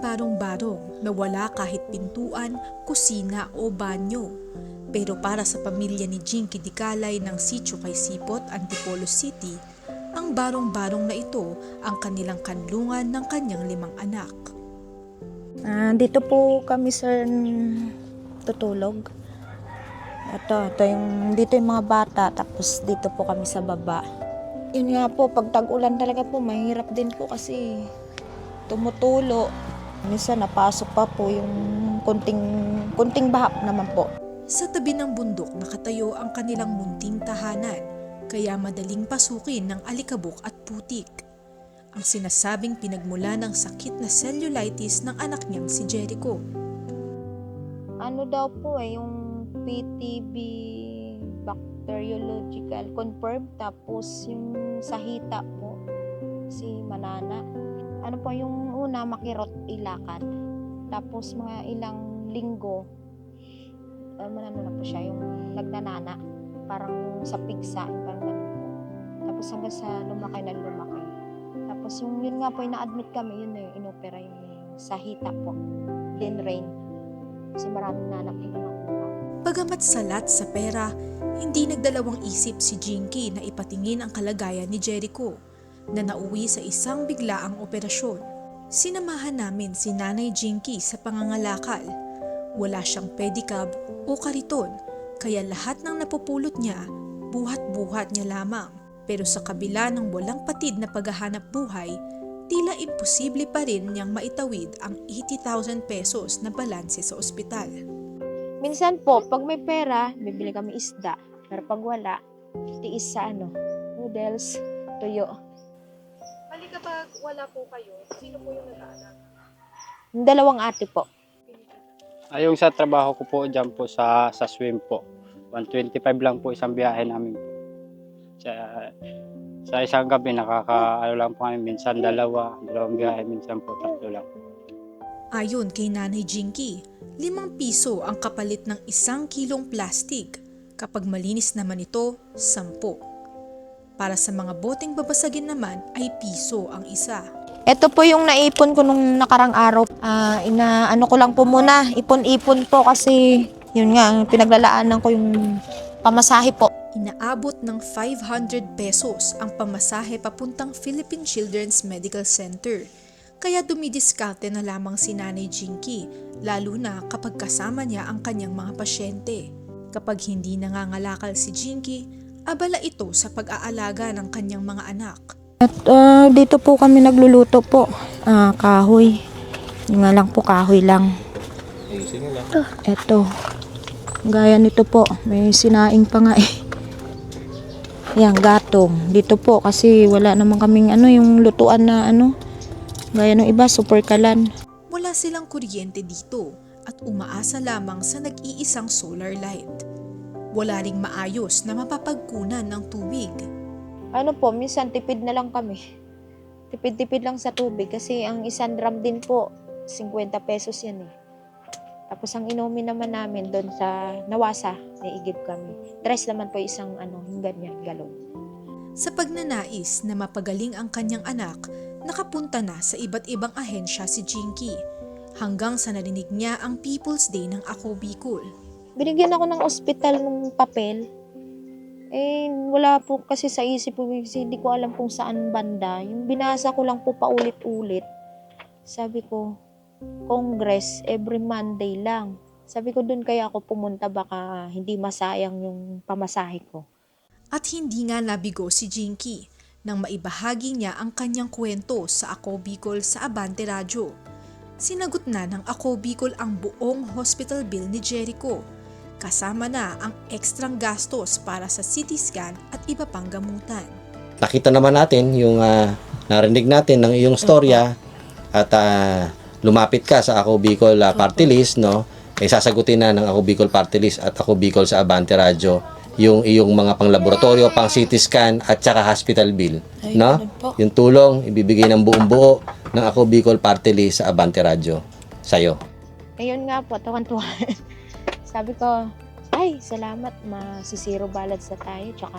barong-barong na wala kahit pintuan, kusina o banyo. Pero para sa pamilya ni Jinky Dicalay ng Sitio Kay Sipot, Antipolo City, ang barong-barong na ito ang kanilang kanlungan ng kanyang 5 anak. Dito po kami sir tutulog. Dito yung mga bata, tapos dito po kami sa baba. Yun nga po, pag tag-ulan talaga po, mahirap din po kasi tumutulo. Minsan napasok pa po yung kunting bahap naman po. Sa tabi ng bundok nakatayo ang kanilang munting tahanan, kaya madaling pasukin ng alikabok at putik. Ang sinasabing pinagmula ng sakit na cellulitis ng anak niyang si Jericho. Ano daw po yung PTB bacteriological confirmed, tapos yung sa hita po si Manana. Ano po yung una, makirot ilakad. Tapos mga ilang linggo manano na po siya, yung nagnanana, parang sa pigsa, parang ganun po. Tapos hanggang sa lumaki na lumaki. Tapos yun nga po, na-admit kami, yun na yung inopera yung sa hita po. Then rain. Kasi maraming nanak yung nakuha. Bagamat salat sa pera, hindi nagdalawang isip si Jinky na ipatingin ang kalagayan ni Jericho na nauwi sa isang biglaang operasyon. Sinamahan namin si Nanay Jinky sa pangangalakal. Wala siyang pedicab o kariton, kaya lahat ng napupulot niya, buhat-buhat niya lamang. Pero sa kabila ng walang patid na paghahanap buhay, tila imposible pa rin niyang maitawid ang 80,000 pesos na balanse sa ospital. Minsan po, pag may pera, bibili kami isda. Pero pag wala, tiis sa noodles, tuyo. Bali kapag wala po kayo, sino po yung nag-aanak? Yung 2 ate po. Yung sa trabaho ko po dyan po sa swim po. 125 lang po isang biyahe namin po. Sa isang gabi nakakaano lang po kami, minsan dalawang biyahe, minsan po 3 lang. Ayon kay Nanay Jinky, 5 piso ang kapalit ng 1 kilong plastic. Kapag malinis naman ito, 10. Para sa mga boteng babasagin naman ay piso ang isa. Ito po yung naipon ko nung nakarang araw. Ano ko lang po muna, ipon-ipon po kasi yun nga, pinaglalaanan ko yung pamasahe po. Inaabot ng 500 pesos ang pamasahe papuntang Philippine Children's Medical Center. Kaya dumidiskarte na lamang si Nanay Jinky, lalo na kapag kasama niya ang kanyang mga pasyente. Kapag hindi nangangalakal si Jinky, abala ito sa pag-aalaga ng kanyang mga anak. At dito po kami nagluluto po, kahoy. Yung nga lang po, kahoy lang. Ito, gaya nito po, may sinaing pa nga eh. Yan, gatong. Dito po kasi wala naman kaming yung lutuan na gaya ng iba, super kalan. Wala silang kuryente dito at umaasa lamang sa nag-iisang solar light. Wala ring maayos na mapapagkunan ng tubig. Minsan tipid na lang kami. Tipid-tipid lang sa tubig kasi ang isang drum din po, 50 pesos yan eh. Tapos ang inumin naman namin doon sa Nawasa, naigib kami. 3 naman po isang yung ganyan, galon. Sa pagnanais na mapagaling ang kanyang anak, nakapunta na sa iba't ibang ahensya si Jinky, hanggang sa narinig niya ang People's Day ng Ako Bicol. Binigyan ako ng ospital ng papel. Wala po kasi sa isip ko, hindi ko alam kung saan banda. Yung binasa ko lang po paulit-ulit. Sabi ko, Congress, every Monday lang. Sabi ko, doon kaya ako pumunta, baka hindi masayang yung pamasahe ko. At hindi nga nabigo si Jinky nang maibahagi niya ang kanyang kwento sa Ako Bicol sa Abante Radyo. Sinagot na ng Ako Bicol ang buong hospital bill ni Jericho, kasama na ang ekstrang gastos para sa CT scan at iba pang gamutan. Nakita naman natin yung narinig natin ng iyong storya at lumapit ka sa Ako Bicol Party List, no? Sasagutin na ng Ako Bicol Party List at Ako Bicol sa Abante Radyo yung iyong mga pang-laboratorio, pang-CT scan at saka hospital bill, no? Yung tulong ibibigay ng buong buo ng Ako Bicol Party List sa Abante Radyo sa'yo. Ayun nga po, tuwan-tuwa. Sabi ko, ay, salamat, masisiro balad sa tayo, tsaka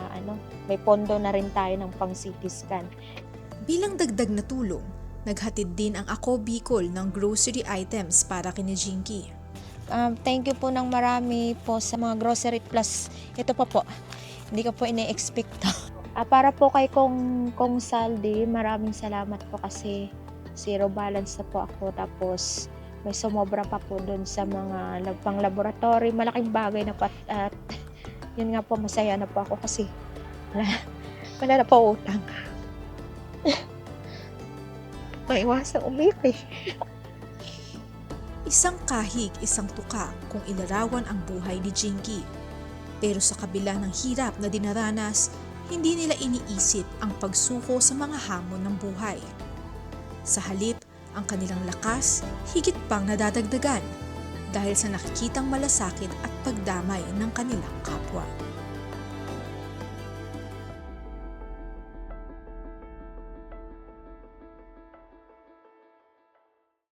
may pondo na rin tayo ng pang CT scan. Bilang dagdag na tulong, Naghatid din ang Ako Bicol ng grocery items para kina Jinky. Thank you po ng marami po sa mga grocery plus. Ito pa po, hindi ko po ina-expect to. Para po kay Kong Saldi, maraming salamat po kasi zero balance na po ako. Tapos may sumobra pa po doon sa mga pang laboratory. Malaking bagay na po at yun nga po, masaya na po ako kasi wala na po utang. Maiwasang umiyak eh. Isang kahig, isang tuka kung ilarawan ang buhay ni Jinky. Pero sa kabila ng hirap na dinaranas, hindi nila iniisip ang pagsuko sa mga hamon ng buhay. Sa halip, ang kanilang lakas higit pang nadadagdagan dahil sa nakikitang malasakit at pagdamay ng kanilang kapwa.